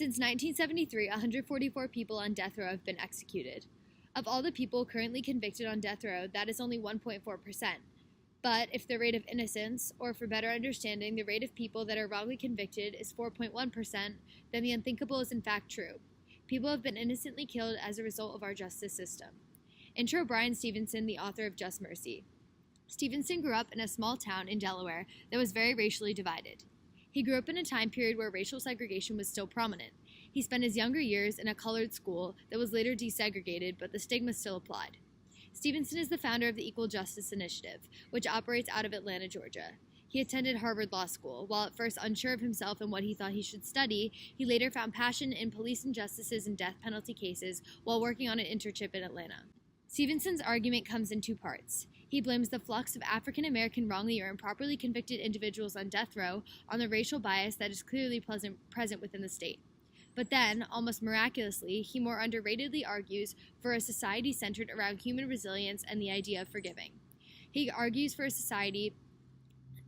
Since 1973, 144 people on death row have been executed. Of all the people currently convicted on death row, that is only 1.4%. But if the rate of innocence, or for better understanding, the rate of people that are wrongly convicted is 4.1%, then the unthinkable is in fact true. People have been innocently killed as a result of our justice system. Intro Bryan Stevenson, the author of Just Mercy. Stevenson grew up in a small town in Delaware that was very racially divided. He grew up in a time period where racial segregation was still prominent. He spent his younger years in a colored school that was later desegregated, but the stigma still applied. Stevenson is the founder of the Equal Justice Initiative, which operates out of Atlanta, Georgia. He attended Harvard Law School. While at first unsure of himself and what he thought he should study, he later found passion in police injustices and death penalty cases while working on an internship in Atlanta. Stevenson's argument comes in two parts. He blames the flux of African American wrongly or improperly convicted individuals on death row on the racial bias that is clearly present within the state. But then, almost miraculously, he more underratedly argues for a society centered around human resilience and the idea of forgiving. He argues for a society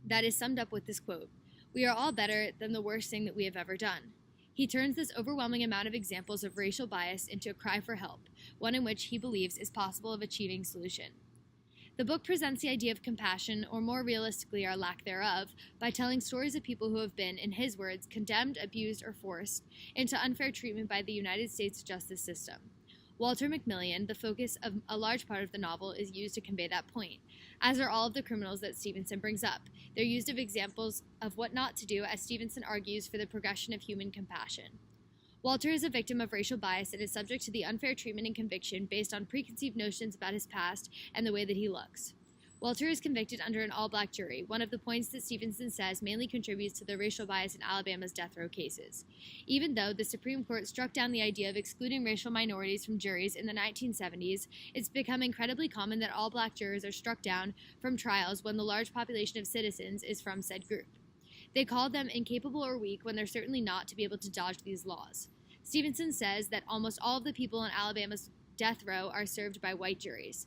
that is summed up with this quote, "We are all better than the worst thing that we have ever done." He turns this overwhelming amount of examples of racial bias into a cry for help, one in which he believes is possible of achieving solution. The book presents the idea of compassion, or more realistically, our lack thereof, by telling stories of people who have been, in his words, condemned, abused, or forced into unfair treatment by the United States justice system. Walter McMillian, the focus of a large part of the novel, is used to convey that point, as are all of the criminals that Stevenson brings up. They're used as examples of what not to do, as Stevenson argues for the progression of human compassion. Walter is a victim of racial bias and is subject to the unfair treatment and conviction based on preconceived notions about his past and the way that he looks. Walter is convicted under an all-black jury, one of the points that Stevenson says mainly contributes to the racial bias in Alabama's death row cases. Even though the Supreme Court struck down the idea of excluding racial minorities from juries in the 1970s, it's become incredibly common that all-black jurors are struck down from trials when the large population of citizens is from said group. They call them incapable or weak when they're certainly not to be able to dodge these laws. Stevenson says that almost all of the people on Alabama's death row are served by white juries.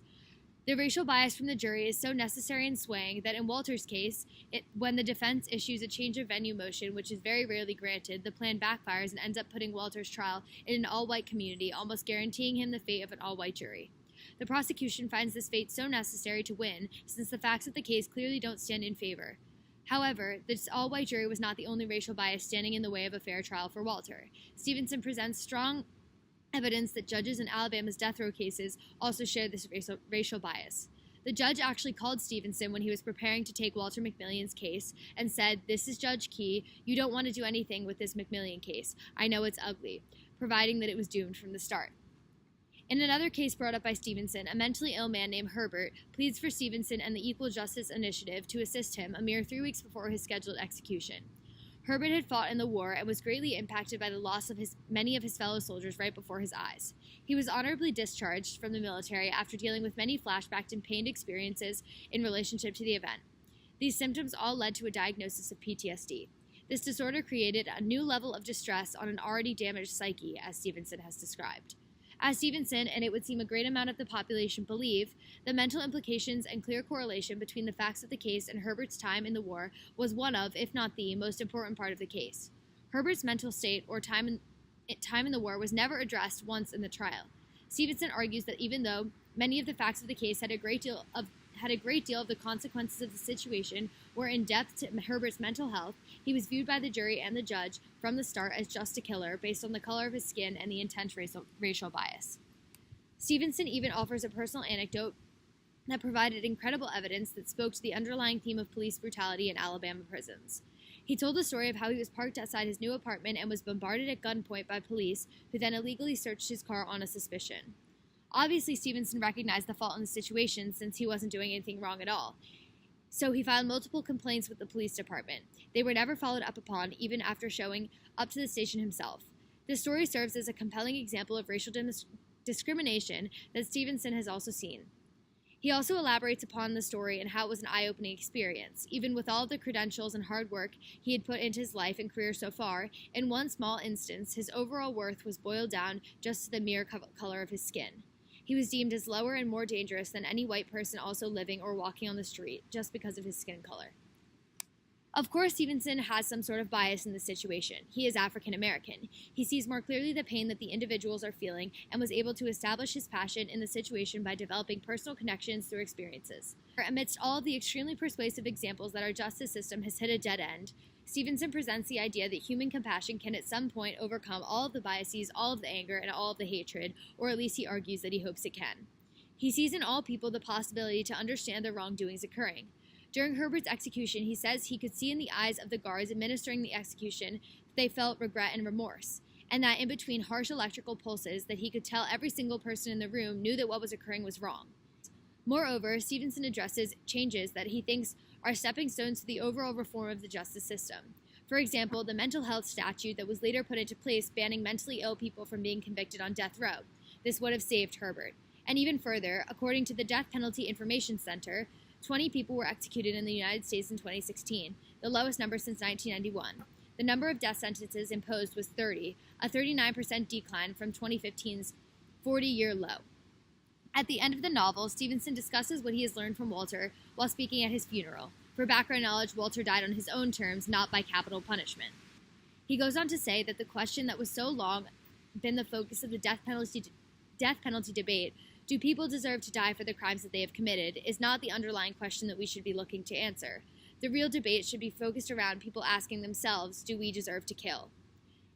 The racial bias from the jury is so necessary and swaying that in Walter's case, when the defense issues a change of venue motion, which is very rarely granted, the plan backfires and ends up putting Walter's trial in an all-white community, almost guaranteeing him the fate of an all-white jury. The prosecution finds this fate so necessary to win, since the facts of the case clearly don't stand in favor. However, this all-white jury was not the only racial bias standing in the way of a fair trial for Walter. Stevenson presents strong evidence that judges in Alabama's death row cases also share this racial bias. The judge actually called Stevenson when he was preparing to take Walter McMillian's case and said, "This is Judge Key. You don't want to do anything with this McMillian case. I know it's ugly," providing that it was doomed from the start. In another case brought up by Stevenson, a mentally ill man named Herbert pleads for Stevenson and the Equal Justice Initiative to assist him a mere 3 weeks before his scheduled execution. Herbert had fought in the war and was greatly impacted by the loss of many of his fellow soldiers right before his eyes. He was honorably discharged from the military after dealing with many flashbacked and pained experiences in relationship to the event. These symptoms all led to a diagnosis of PTSD. This disorder created a new level of distress on an already damaged psyche, as Stevenson has described. As Stevenson, and it would seem a great amount of the population believe, the mental implications and clear correlation between the facts of the case and Herbert's time in the war was one of, if not the, most important part of the case. Herbert's mental state or time in the war was never addressed once in the trial. Stevenson argues that even though many of the facts of the case had a great deal of the consequences of the situation were in depth to Herbert's mental health, he was viewed by the jury and the judge from the start as just a killer based on the color of his skin and the intense racial bias. Stevenson even offers a personal anecdote that provided incredible evidence that spoke to the underlying theme of police brutality in Alabama prisons. He told the story of how he was parked outside his new apartment and was bombarded at gunpoint by police, who then illegally searched his car on a suspicion. Obviously, Stevenson recognized the fault in the situation since he wasn't doing anything wrong at all. So he filed multiple complaints with the police department. They were never followed up upon, even after showing up to the station himself. This story serves as a compelling example of racial discrimination that Stevenson has also seen. He also elaborates upon the story and how it was an eye-opening experience. Even with all of the credentials and hard work he had put into his life and career so far, in one small instance, his overall worth was boiled down just to the mere color of his skin. He was deemed as lower and more dangerous than any white person also living or walking on the street, just because of his skin color. Of course, Stevenson has some sort of bias in the situation. He is African American. He sees more clearly the pain that the individuals are feeling and was able to establish his passion in the situation by developing personal connections through experiences. Amidst all of the extremely persuasive examples that our justice system has hit a dead end, Stevenson presents the idea that human compassion can at some point overcome all of the biases, all of the anger, and all of the hatred, or at least he argues that he hopes it can. He sees in all people the possibility to understand the wrongdoings occurring. During Herbert's execution, he says he could see in the eyes of the guards administering the execution that they felt regret and remorse, and that in between harsh electrical pulses that he could tell every single person in the room knew that what was occurring was wrong. Moreover, Stevenson addresses changes that he thinks are stepping stones to the overall reform of the justice system. For example, the mental health statute that was later put into place banning mentally ill people from being convicted on death row. This would have saved Herbert. And even further, according to the Death Penalty Information Center, 20 people were executed in the United States in 2016, the lowest number since 1991. The number of death sentences imposed was 30, a 39% decline from 2015's 40-year low. At the end of the novel, Stevenson discusses what he has learned from Walter while speaking at his funeral. For background knowledge, Walter died on his own terms, not by capital punishment. He goes on to say that the question that was so long been the focus of the death penalty debate, do people deserve to die for the crimes that they have committed, is not the underlying question that we should be looking to answer. The real debate should be focused around people asking themselves, do we deserve to kill?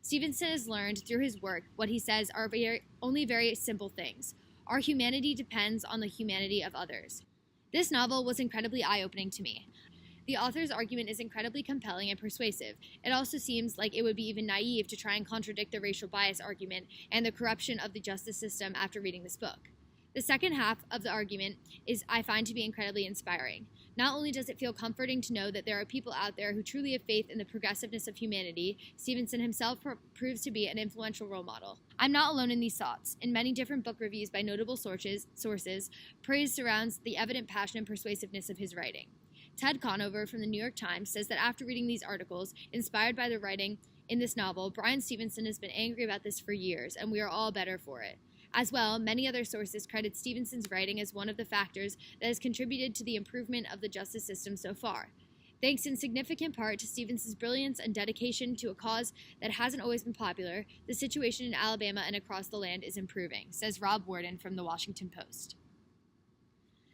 Stevenson has learned through his work what he says are only very simple things. Our humanity depends on the humanity of others. This novel was incredibly eye-opening to me. The author's argument is incredibly compelling and persuasive. It also seems like it would be even naive to try and contradict the racial bias argument and the corruption of the justice system after reading this book. The second half of the argument I find to be incredibly inspiring. Not only does it feel comforting to know that there are people out there who truly have faith in the progressiveness of humanity, Stevenson himself proves to be an influential role model. I'm not alone in these thoughts. In many different book reviews by notable sources, praise surrounds the evident passion and persuasiveness of his writing. Ted Conover from the New York Times says that after reading these articles, inspired by the writing in this novel, Bryan Stevenson has been angry about this for years, and we are all better for it. As well, many other sources credit Stevenson's writing as one of the factors that has contributed to the improvement of the justice system so far. Thanks in significant part to Stevenson's brilliance and dedication to a cause that hasn't always been popular, the situation in Alabama and across the land is improving, says Rob Worden from the Washington Post.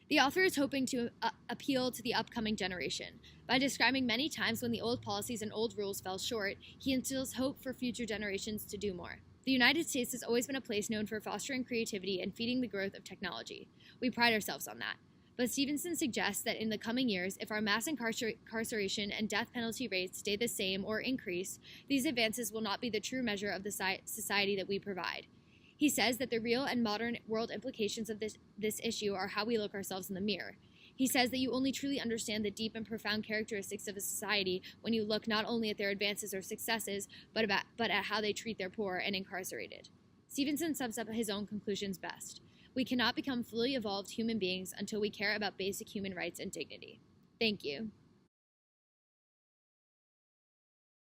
The author is hoping to appeal to the upcoming generation. By describing many times when the old policies and old rules fell short, he instills hope for future generations to do more. The United States has always been a place known for fostering creativity and feeding the growth of technology. We pride ourselves on that. But Stevenson suggests that in the coming years, if our mass incarceration and death penalty rates stay the same or increase, these advances will not be the true measure of the society that we provide. He says that the real and modern world implications of this issue are how we look ourselves in the mirror. He says that you only truly understand the deep and profound characteristics of a society when you look not only at their advances or successes, but at how they treat their poor and incarcerated. Stevenson sums up his own conclusions best. We cannot become fully evolved human beings until we care about basic human rights and dignity. Thank you.